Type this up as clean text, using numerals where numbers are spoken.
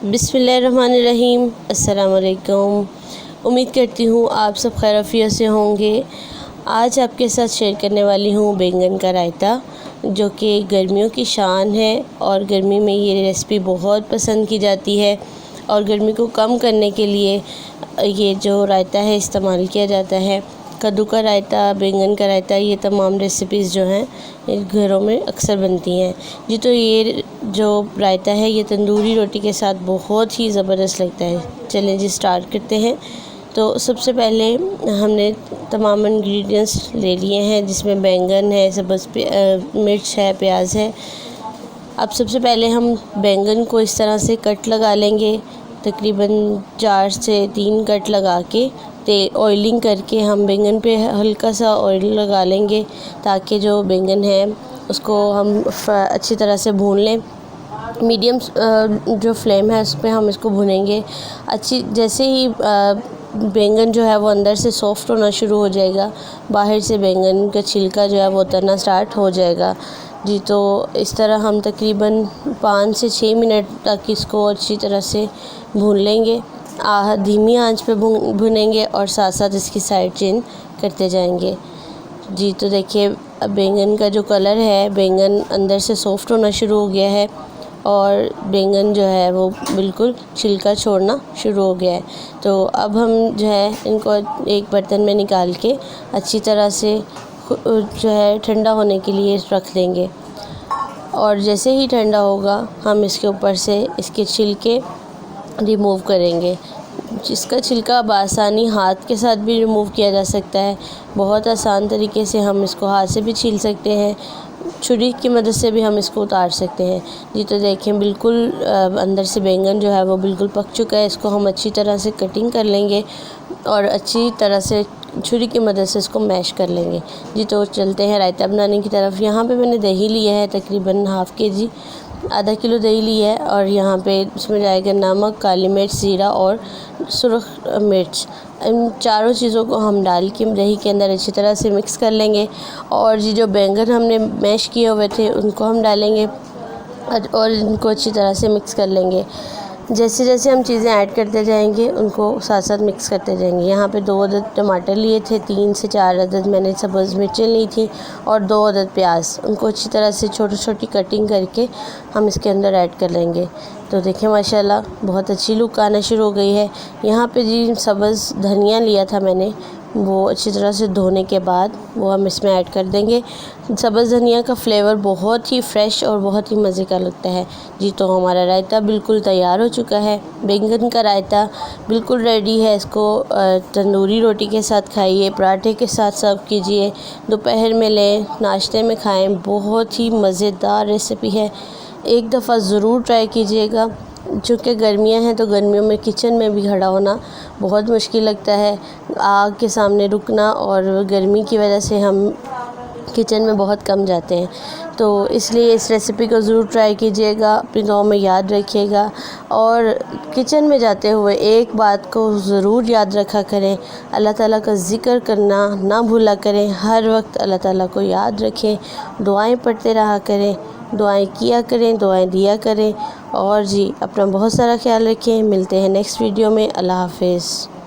बिस्मिल्लाहिर्रहमानिर्रहीम। अस्सलाम वालेकुम। उम्मीद करती हूँ आप सब खैरियत से होंगे। आज आपके साथ शेयर करने वाली हूँ बैंगन का रायता, जो कि गर्मियों की शान है और गर्मी में ये रेसिपी बहुत पसंद की जाती है और गर्मी को कम करने के लिए ये जो रायता है इस्तेमाल किया जाता है। कद्दू का रायता, बैंगन का रायता, ये तमाम रेसिपीज़ जो हैं घरों में अक्सर बनती हैं जी। तो ये जो रायता है ये तंदूरी रोटी के साथ बहुत ही ज़बरदस्त लगता है। चलें जी स्टार्ट करते हैं। तो सबसे पहले हमने तमाम इंग्रेडिएंट्स ले लिए हैं, जिसमें बैंगन है, सब्ज़ मिर्च है, प्याज है। अब सबसे पहले हम बैंगन को इस तरह से कट लगा लेंगे, तकरीबन 4 से 3 कट लगा के ऑयलिंग करके हम बैंगन पे हल्का सा ऑयल लगा लेंगे, ताकि जो बैंगन है उसको हम अच्छी तरह से भून लें। मीडियम जो फ्लेम है उस पर हम इसको भुनेंगे। जैसे ही बैंगन जो है वो अंदर से सॉफ़्ट होना शुरू हो जाएगा, बाहर से बैंगन का छिलका जो है वो उतरना स्टार्ट हो जाएगा जी। तो इस तरह हम तकरीबन 5 से 6 मिनट तक इसको अच्छी तरह से भून लेंगे। धीमी आंच पे भुनेंगे और साथ साथ इसकी साइड चेंज करते जाएंगे जी। तो देखिए अब बैंगन का जो कलर है, बैंगन अंदर से सॉफ़्ट होना शुरू हो गया है और बैंगन जो है वो बिल्कुल छिलका छोड़ना शुरू हो गया है। तो अब हम जो है इनको एक बर्तन में निकाल के अच्छी तरह से जो है ठंडा होने के लिए रख देंगे। और जैसे ही ठंडा होगा हम इसके ऊपर से इसके छिलके रिमूव करेंगे। जिसका छिलका बआसानी हाथ के साथ भी रिमूव किया जा सकता है। बहुत आसान तरीके से हम इसको हाथ से भी छील सकते हैं, छुरी की मदद से भी हम इसको उतार सकते हैं जी। तो देखें बिल्कुल अंदर से बैंगन जो है वो बिल्कुल पक चुका है। इसको हम अच्छी तरह से कटिंग कर लेंगे और अच्छी तरह से छुरी की मदद से इसको मैश कर लेंगे जी। तो चलते हैं रायता बनाने की तरफ। यहाँ पे मैंने दही लिया है, तकरीबन ½ kg, आधा किलो दही ली है। और यहाँ पे इसमें जाएगा नमक, काली मिर्च, ज़ीरा और सुरख मिर्च। इन चारों चीज़ों को हम डाल के दही के अंदर अच्छी तरह से मिक्स कर लेंगे। और ये जो बैंगन हमने मैश किए हुए थे उनको हम डालेंगे और इनको अच्छी तरह से मिक्स कर लेंगे। जैसे जैसे हम चीज़ें ऐड करते जाएंगे उनको साथ साथ मिक्स करते जाएंगे। यहाँ पे 2 अदद टमाटर लिए थे, 3 से 4 अदद मैंने सब्ज़ मिर्चें ली थी और 2 अदद प्याज। उनको अच्छी तरह से छोटी छोटी कटिंग करके हम इसके अंदर ऐड कर लेंगे। तो देखिए माशाल्लाह बहुत अच्छी लुक आना शुरू हो गई है। यहाँ पे जी सब्ज़ धनिया लिया था मैंने, वो अच्छी तरह से धोने के बाद वो हम इसमें ऐड कर देंगे। सब्ज़ धनिया का फ्लेवर बहुत ही फ्रेश और बहुत ही मज़े का लगता है जी। तो हमारा रायता बिल्कुल तैयार हो चुका है। बैंगन का रायता बिल्कुल रेडी है। इसको तंदूरी रोटी के साथ खाइए, पराठे के साथ सर्व कीजिए, दोपहर में लें, नाश्ते में खाएं। बहुत ही मज़ेदार रेसिपी है, एक दफ़ा ज़रूर ट्राई कीजिएगा। चूँकि गर्मियां हैं तो गर्मियों में किचन में भी खड़ा होना बहुत मुश्किल लगता है, आग के सामने रुकना, और गर्मी की वजह से हम किचन में बहुत कम जाते हैं। तो इसलिए इस रेसिपी को ज़रूर ट्राई कीजिएगा, अपनी दुआओं में याद रखिएगा। और किचन में जाते हुए एक बात को ज़रूर याद रखा करें, अल्लाह ताला का ज़िक्र करना ना भूला करें। हर वक्त अल्लाह ताला को याद रखें, दुआएं पढ़ते रहा करें, दुआएं किया करें, दुआएं दिया करें। और जी अपना बहुत सारा ख्याल रखें। मिलते हैं नेक्स्ट वीडियो में। अल्लाह हाफ़िज़।